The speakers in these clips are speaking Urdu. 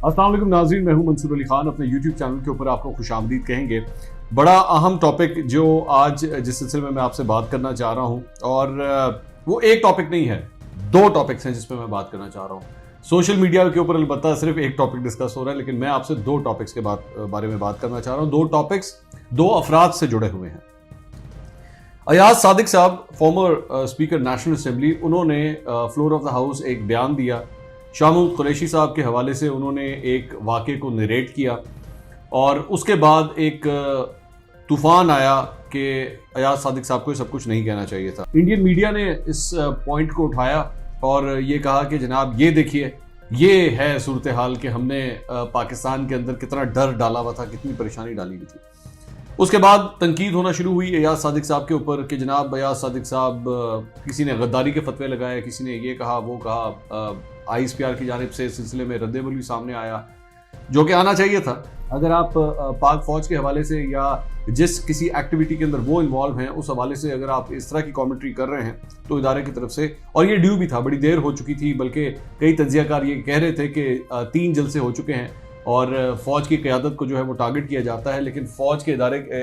السلام علیکم ناظرین، میں ہوں منصور علی خان. اپنے یوٹیوب چینل کے اوپر آپ کو خوش آمدید کہیں گے. بڑا اہم ٹاپک جو آج جس سلسلے میں آپ سے بات کرنا چاہ رہا ہوں، اور وہ ایک ٹاپک نہیں ہے، دو ٹاپکس ہیں جس پہ میں بات کرنا چاہ رہا ہوں. سوشل میڈیا کے اوپر البتہ صرف ایک ٹاپک ڈسکس ہو رہا ہے، لیکن میں آپ سے دو ٹاپکس کے بارے میں بات کرنا چاہ رہا ہوں. دو ٹاپکس دو افراد سے جڑے ہوئے ہیں. ایاز صادق صاحب، فارمر اسپیکر نیشنل اسمبلی، انہوں نے فلور آف دا ہاؤس ایک بیان دیا. شاہ محمود قریشی صاحب کے حوالے سے انہوں نے ایک واقعے کو نریٹ کیا، اور اس کے بعد ایک طوفان آیا کہ ایاز صادق صاحب کو یہ سب کچھ نہیں کہنا چاہیے تھا. انڈین میڈیا نے اس پوائنٹ کو اٹھایا اور یہ کہا کہ جناب یہ دیکھیے، یہ ہے صورتحال کہ ہم نے پاکستان کے اندر کتنا ڈر ڈالا ہوا تھا، کتنی پریشانی ڈالی ہوئی تھی. اس کے بعد تنقید ہونا شروع ہوئی ایاز صادق صاحب کے اوپر کہ جناب ایاز صادق صاحب، کسی نے غداری کے فتوے لگائے، کسی نے یہ کہا وہ کہا. آئی ایس پی آر کی جانب سے اس سلسلے میں رد عمل بھی سامنے آیا، جو کہ آنا چاہیے تھا. اگر آپ پاک فوج کے حوالے سے یا جس کسی ایکٹیویٹی کے اندر وہ انوالو ہیں اس حوالے سے اگر آپ اس طرح کی کامنٹری کر رہے ہیں تو ادارے کی طرف سے، اور یہ ڈیو بھی تھا، بڑی دیر ہو چکی تھی، بلکہ کئی تجزیہ کار یہ کہہ رہے تھے کہ 3 جلسے ہو چکے ہیں اور فوج کی قیادت کو جو ہے وہ ٹارگٹ کیا جاتا ہے، لیکن فوج کے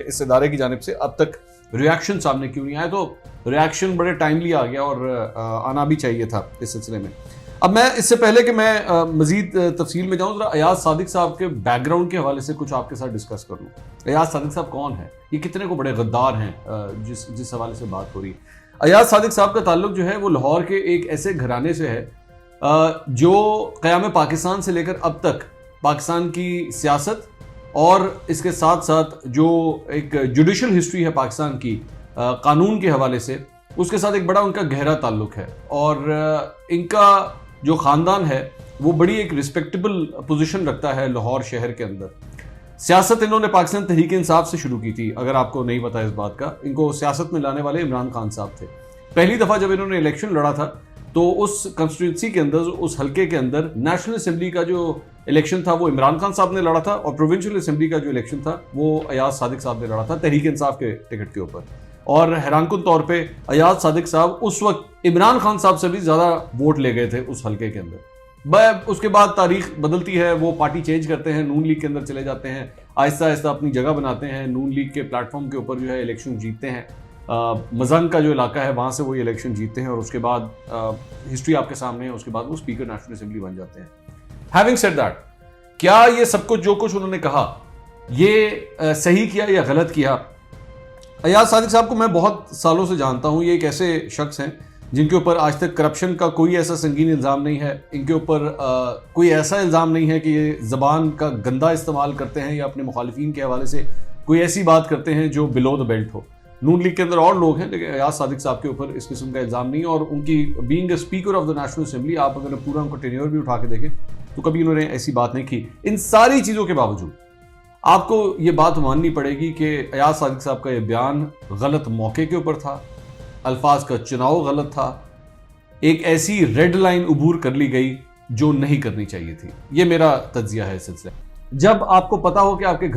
اس ادارے کی جانب سے اب تک ریاکشن سامنے کیوں نہیں آیا. تو ریاکشن بڑے ٹائملی آ گیا اور آنا بھی چاہیے تھا اس سلسلے میں. اب میں اس سے پہلے کہ میں مزید تفصیل میں جاؤں، ذرا ایاز صادق صاحب کے بیک گراؤنڈ کے حوالے سے کچھ آپ کے ساتھ ڈسکس کر لوں. ایاز صادق صاحب کون ہیں، یہ کتنے کو بڑے غدار ہیں، جس حوالے سے بات ہو رہی ہے. ایاز صادق صاحب کا تعلق جو ہے وہ لاہور کے ایک ایسے گھرانے سے ہے جو قیام پاکستان سے لے کر اب تک پاکستان کی سیاست اور اس کے ساتھ ساتھ جو ایک جوڈیشل ہسٹری ہے پاکستان کی قانون کے حوالے سے، اس کے ساتھ ایک بڑا ان کا گہرا تعلق ہے. اور ان کا جو خاندان ہے وہ بڑی ایک رسپیکٹیبل پوزیشن رکھتا ہے لاہور شہر کے اندر. سیاست انہوں نے پاکستان تحریک انصاف سے شروع کی تھی، اگر آپ کو نہیں پتا اس بات کا. ان کو سیاست میں لانے والے عمران خان صاحب تھے. پہلی دفعہ جب انہوں نے الیکشن لڑا تھا تو اس کنسٹیٹوئنسی کے اندر، اس حلقے کے اندر، نیشنل اسمبلی کا جو الیکشن تھا وہ عمران خان صاحب نے لڑا تھا، اور پروونشل اسمبلی کا جو الیکشن تھا وہ ایاز صادق صاحب نے لڑا تھا تحریک انصاف کے ٹکٹ کے اوپر. اور حیران کن طور پہ ایاز صادق صاحب اس وقت عمران خان صاحب سے بھی زیادہ ووٹ لے گئے تھے اس حلقے کے اندر. اس کے بعد تاریخ بدلتی ہے، وہ پارٹی چینج کرتے ہیں، نون لیگ کے اندر چلے جاتے ہیں، آہستہ آہستہ اپنی جگہ بناتے ہیں، نون لیگ کے پلیٹ فارم کے اوپر جو ہے الیکشن جیتتے ہیں. مزنگ کا جو علاقہ ہے وہاں سے وہ الیکشن جیتتے ہیں، اور اس کے بعد ہسٹری آپ کے سامنے ہے. اس کے بعد وہ اسپیکر نیشنل اسمبلی بن جاتے ہیں. ہیونگ سیڈ دیٹ، کیا یہ سب کچھ جو کچھ انہوں نے کہا یہ صحیح کیا یا غلط کیا؟ ایاز صادق صاحب کو میں بہت سالوں سے جانتا ہوں. یہ ایک ایسے شخص ہیں جن کے اوپر آج تک کرپشن کا کوئی ایسا سنگین الزام نہیں ہے. ان کے اوپر کوئی ایسا الزام نہیں ہے کہ یہ زبان کا گندا استعمال کرتے ہیں یا اپنے مخالفین کے حوالے سے کوئی ایسی بات کرتے ہیں جو بلو دا بیلٹ ہو. نون لیگ کے اندر اور لوگ ہیں، لیکن ایاز صادق صاحب کے اوپر اس قسم کا الزام نہیں. اور ان کی being a speaker of the national assembly, آپ اگر پورا ان کو ٹینیور بھی اٹھا کے دیکھیں تو کبھی انہوں نے ایسی بات نہیں کی. ان ساری چیزوں کے باوجود آپ کو یہ بات ماننی پڑے گی کہ ایاز صادق صاحب کا یہ بیان غلط موقع کے اوپر تھا، الفاظ کا چناؤ غلط تھا، ایک ایسی ریڈ لائن عبور کر لی گئی جو نہیں کرنی چاہیے تھی. یہ میرا تجزیہ ہے اس سلسلے. جب آپ کو پتا ہو کہ آپ کے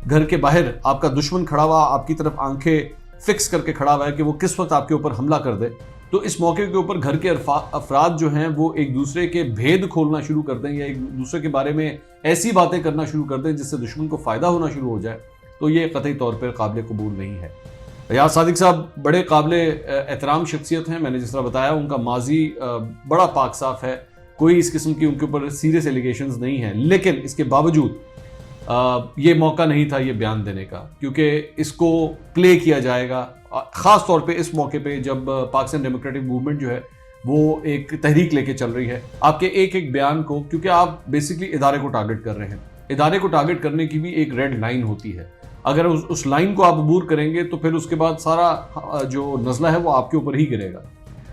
گھر کے باہر آپ کا دشمن کھڑا ہوا، آپ کی طرف آنکھیں فکس کر کے کھڑا ہوا ہے کہ وہ کس وقت آپ کے اوپر حملہ کر دے، تو اس موقع کے اوپر گھر کے افراد جو ہیں وہ ایک دوسرے کے بھید کھولنا شروع کر دیں یا ایک دوسرے کے بارے میں ایسی باتیں کرنا شروع کر دیں جس سے دشمن کو فائدہ ہونا شروع ہو جائے، تو یہ قطعی طور پر قابل قبول نہیں ہے. ایاز صادق صاحب بڑے قابل احترام شخصیت ہیں. میں نے جس طرح بتایا ان کا ماضی بڑا پاک صاف ہے، کوئی اس قسم کی ان کے اوپر سیریس ایلیگیشنز نہیں ہیں. لیکن اس کے باوجود یہ موقع نہیں تھا یہ بیان دینے کا، کیونکہ اس کو پلے کیا جائے گا خاص طور پہ اس موقع پہ جب پاکستان ڈیموکریٹک موومنٹ جو ہے وہ ایک تحریک لے کے چل رہی ہے. آپ کے ایک ایک بیان کو، کیونکہ آپ بیسکلی ادارے کو ٹارگٹ کر رہے ہیں، ادارے کو ٹارگٹ کرنے کی بھی ایک ریڈ لائن ہوتی ہے. اگر اس لائن کو آپ عبور کریں گے تو پھر اس کے بعد سارا جو نزلہ ہے وہ آپ کے اوپر ہی گرے گا.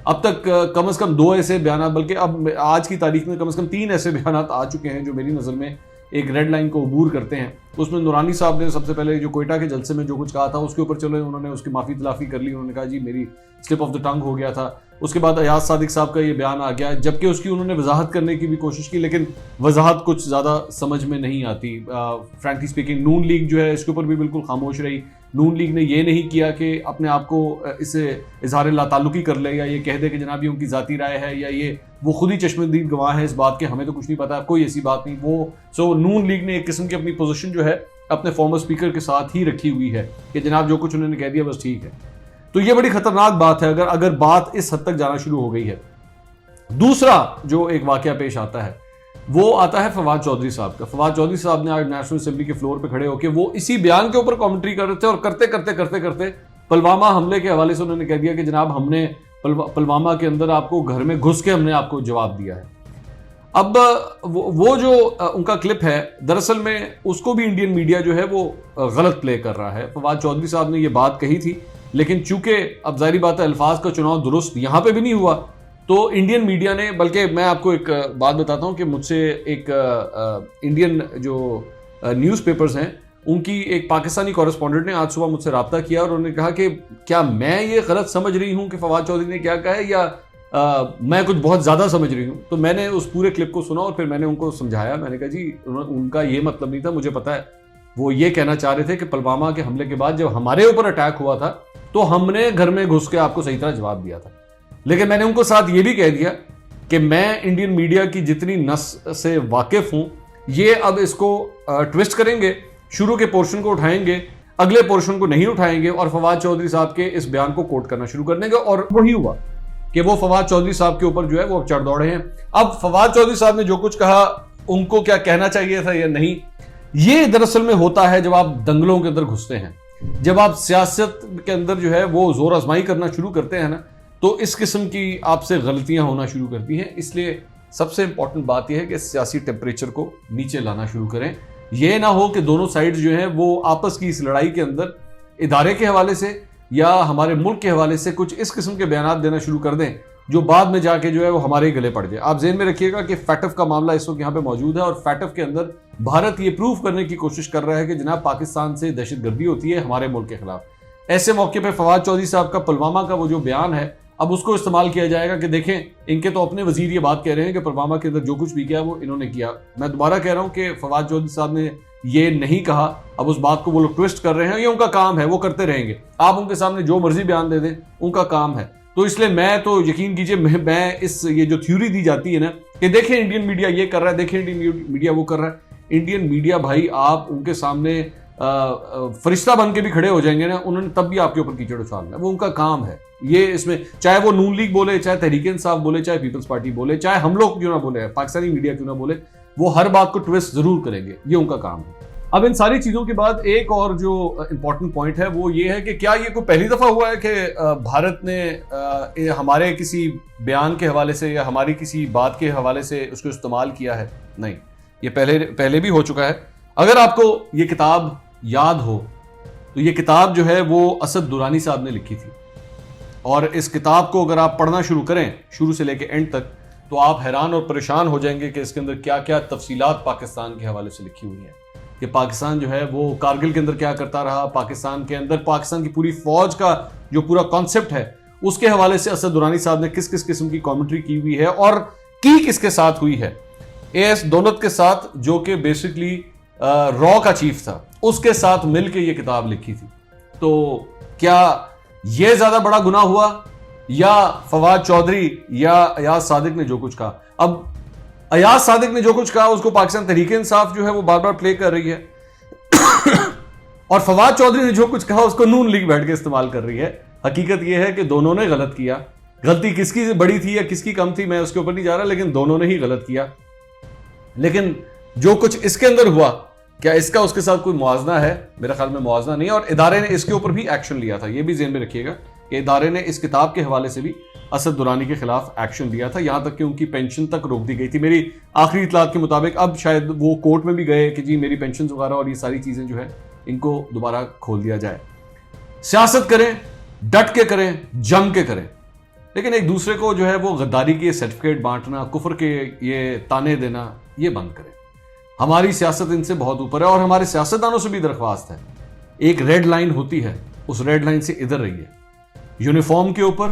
اب تک کم از کم 2 ایسے بیانات، بلکہ اب آج کی تاریخ میں کم از کم 3 ایسے بیانات آ چکے ہیں جو میری نظر میں ایک ریڈ لائن کو عبور کرتے ہیں. اس میں نورانی صاحب نے سب سے پہلے جو کوئٹہ کے جلسے میں جو کچھ کہا تھا اس کے اوپر چلو انہوں نے اس کی معافی تلافی کر لی، انہوں نے کہا جی میری سلپ آف دا ٹنگ ہو گیا تھا. اس کے بعد ایاز صادق صاحب کا یہ بیان آ گیا، جبکہ اس کی انہوں نے وضاحت کرنے کی بھی کوشش کی، لیکن وضاحت کچھ زیادہ سمجھ میں نہیں آتی. فرینکلی اسپیکنگ نون لیگ جو ہے اس کے اوپر بھی بالکل خاموش رہی. نون لیگ نے یہ نہیں کیا کہ اپنے آپ کو اس سے اظہار لا تعلقی کر لے یا یہ کہہ دے کہ جناب یہ ان کی ذاتی رائے ہے یا یہ وہ خود ہی چشمدید گواہ ہیں اس بات کے, ہمیں تو کچھ نہیں پتا, کوئی ایسی بات نہیں. وہ نون لیگ نے ایک قسم کی اپنی پوزیشن جو ہے اپنے فارمر اسپیکر کے ساتھ ہی رکھی ہوئی ہے کہ جناب جو کچھ انہوں نے کہہ دیا بس ٹھیک ہے. تو یہ بڑی خطرناک بات ہے اگر بات اس حد تک جانا شروع ہو گئی ہے. دوسرا جو ایک واقعہ پیش آتا ہے وہ آتا ہے فواد چودھری صاحب کا. فواد چودھری صاحب نے آج نیشنل اسمبلی کے فلور پہ کھڑے ہو کے وہ اسی بیان کے اوپر کامنٹری کر رہے تھے, اور کرتے کرتے پلوامہ حملے کے حوالے سے انہوں نے کہہ دیا کہ جناب ہم نے پلوامہ کے اندر آپ کو گھر میں گھس کے ہم نے آپ کو جواب دیا ہے. اب وہ جو ان کا کلپ ہے دراصل میں اس کو بھی انڈین میڈیا جو ہے وہ غلط پلے کر رہا ہے. فواد چودھری صاحب نے یہ بات کہی تھی, لیکن چونکہ اب ظاہری بات ہے الفاظ کا چناؤ درست یہاں پہ بھی نہیں ہوا, تو انڈین میڈیا نے, بلکہ میں آپ کو ایک بات بتاتا ہوں کہ مجھ سے ایک انڈین جو نیوز پیپرز ہیں ان کی ایک پاکستانی کورسپونڈنٹ نے آج صبح مجھ سے رابطہ کیا, اور انہوں نے کہا کہ کیا میں یہ غلط سمجھ رہی ہوں کہ فواد چودھری نے کیا کہا ہے, یا میں کچھ بہت زیادہ سمجھ رہی ہوں. تو میں نے اس پورے کلپ کو سنا اور پھر میں نے ان کو سمجھایا. میں نے کہا جی ان کا یہ مطلب نہیں تھا, مجھے پتا ہے وہ یہ کہنا چاہ رہے تھے کہ پلوامہ کے حملے کے بعد جب ہمارے اوپر اٹیک ہوا تھا تو ہم نے گھر میں گھس کے آپ کو صحیح طرح جواب دیا تھا. لیکن میں نے ان کو ساتھ یہ بھی کہہ دیا کہ میں انڈین میڈیا کی جتنی نس سے واقف ہوں, یہ اب اس کو ٹوسٹ کریں گے, شروع کے پورشن کو اٹھائیں گے, اگلے پورشن کو نہیں اٹھائیں گے, اور فواد چودھری صاحب کے اس بیان کو کوٹ کرنا شروع کر دیں گے. اور وہی ہوا کہ وہ فواد چودھری صاحب کے اوپر جو ہے وہ اب چڑھ دوڑے ہیں. اب فواد چودھری صاحب نے جو کچھ کہا ان کو کیا کہنا چاہیے تھا یا نہیں, یہ دراصل میں ہوتا ہے جب آپ دنگلوں کے اندر گھستے ہیں, جب آپ سیاست کے اندر جو ہے وہ زور آزمائی کرنا شروع کرتے ہیں نا, تو اس قسم کی آپ سے غلطیاں ہونا شروع کرتی ہیں. اس لیے سب سے امپورٹنٹ بات یہ ہے کہ سیاسی ٹیمپریچر کو نیچے لانا شروع کریں. یہ نہ ہو کہ دونوں سائڈز جو ہیں وہ آپس کی اس لڑائی کے اندر ادارے کے حوالے سے یا ہمارے ملک کے حوالے سے کچھ اس قسم کے بیانات دینا شروع کر دیں جو بعد میں جا کے جو ہے وہ ہمارے گلے پڑ جائے. آپ ذہن میں رکھیے گا کہ فیٹف کا معاملہ اس وقت یہاں پہ موجود ہے, اور فیٹف کے اندر بھارت یہ پروف کرنے کی کوشش کر رہا ہے کہ جناب پاکستان سے دہشت گردی ہوتی ہے ہمارے ملک کے خلاف. ایسے موقع پہ فواد چودھری صاحب کا پلوامہ کا وہ جو بیان ہے اب اس کو استعمال کیا جائے گا کہ دیکھیں ان کے تو اپنے وزیر یہ بات کہہ رہے ہیں کہ پلوامہ کے اندر جو کچھ بھی کیا وہ انہوں نے کیا. میں دوبارہ کہہ رہا ہوں کہ فواد چودھری صاحب نے یہ نہیں کہا, اب اس بات کو وہ لوگ ٹوسٹ کر رہے ہیں, یہ ان کا کام ہے, وہ کرتے رہیں گے. آپ ان کے سامنے جو مرضی بیان دے دیں, ان کا کام ہے. تو اس لیے میں تو یقین کیجئے میں اس یہ جو تھیوری دی جاتی ہے نا کہ دیکھیں انڈین میڈیا یہ کر رہا ہے, دیکھیں انڈین میڈیا وہ کر رہا ہے, انڈین میڈیا بھائی آپ ان کے سامنے فرشتہ بن کے بھی کھڑے ہو جائیں گے نا, انہوں نے تب بھی آپ کے اوپر کیچڑ اچھالنا ہے, وہ ان کا کام ہے. یہ اس میں چاہے وہ نون لیگ بولے, چاہے تحریک انصاف بولے, چاہے پیپلز پارٹی بولے, چاہے ہم لوگ کیوں نہ بولے, پاکستانی میڈیا کیوں نہ بولے, وہ ہر بات کو ٹویسٹ ضرور کریں گے, یہ ان کا کام ہے. اب ان ساری چیزوں کے بعد ایک اور جو امپورٹنٹ پوائنٹ ہے وہ یہ ہے کہ کیا یہ کوئی پہلی دفعہ ہوا ہے کہ بھارت نے ہمارے کسی بیان کے حوالے سے یا ہماری کسی بات کے حوالے سے اس کو استعمال کیا ہے؟ نہیں, یہ پہلے بھی ہو چکا ہے. اگر آپ کو یہ کتاب یاد ہو تو یہ کتاب جو ہے وہ اسد درانی صاحب نے لکھی تھی, اور اس کتاب کو اگر آپ پڑھنا شروع کریں شروع سے لے کے اینڈ تک تو آپ حیران اور پریشان ہو جائیں گے کہ اس کے اندر کیا کیا تفصیلات پاکستان کے حوالے سے لکھی ہوئی ہیں, کہ پاکستان جو ہے وہ کارگل کے اندر کیا کرتا رہا, پاکستان کے اندر پاکستان کی پوری فوج کا جو پورا کانسیپٹ ہے اس کے حوالے سے اسد درانی صاحب نے کس کس قسم کی کامنٹری کی ہوئی ہے, اور کی کس کے ساتھ ہوئی ہے. اے ایس دولت کے ساتھ جو کہ بیسکلی را کا چیف تھا, اس کے ساتھ مل کے یہ کتاب لکھی تھی. تو کیا یہ زیادہ بڑا گناہ ہوا یا فواد چودھری یا ایاز صادق نے جو کچھ کہا؟ اب ایاز صادق نے جو کچھ کہا اس کو پاکستان تحریک انصاف جو ہے وہ بار بار پلے کر رہی ہے, اور فواد چودھری نے جو کچھ کہا اس کو نون لیگ بیٹھ کے استعمال کر رہی ہے. حقیقت یہ ہے کہ دونوں نے غلط کیا. غلطی کس کی بڑی تھی یا کس کی کم تھی میں اس کے اوپر نہیں جا رہا, لیکن دونوں نے ہی غلط کیا. لیکن جو کچھ اس کے اندر ہوا, کیا اس کا اس کے ساتھ کوئی موازنہ ہے؟ میرا خیال میں موازنہ نہیں ہے, اور ادارے نے اس کے اوپر بھی ایکشن لیا تھا. یہ بھی ذہن میں رکھیے گا کہ ادارے نے اس کتاب کے حوالے سے بھی اسد درانی کے خلاف ایکشن لیا تھا, یہاں تک کہ ان کی پینشن تک روک دی گئی تھی. میری آخری اطلاعات کے مطابق اب شاید وہ کورٹ میں بھی گئے کہ جی میری پینشن وغیرہ اور یہ ساری چیزیں جو ہے ان کو دوبارہ کھول دیا جائے. سیاست کریں, ڈٹ کے کریں, جم کے کریں, لیکن ایک دوسرے کو جو ہے وہ غداری کے سرٹیفکیٹ بانٹنا, کفر کے یہ تانے دینا, یہ بند کریں. ہماری سیاست ان سے بہت اوپر ہے, اور ہمارے سیاستدانوں سے بھی درخواست ہے, ایک ریڈ لائن ہوتی ہے, اس ریڈ لائن سے ادھر رہیے. یونیفارم کے اوپر,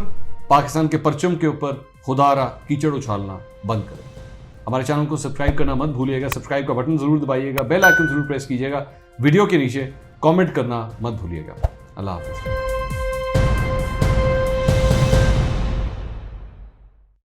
پاکستان کے پرچم کے اوپر خدا را کیچڑ اچھالنا بند کریں. ہمارے چینل کو سبسکرائب کرنا مت بھولیے گا, سبسکرائب کا بٹن ضرور دبائیے گا, بیل آئیکن ضرور پریس کیجیے گا, ویڈیو کے نیچے کامنٹ کرنا مت بھولیے گا. اللہ حافظ.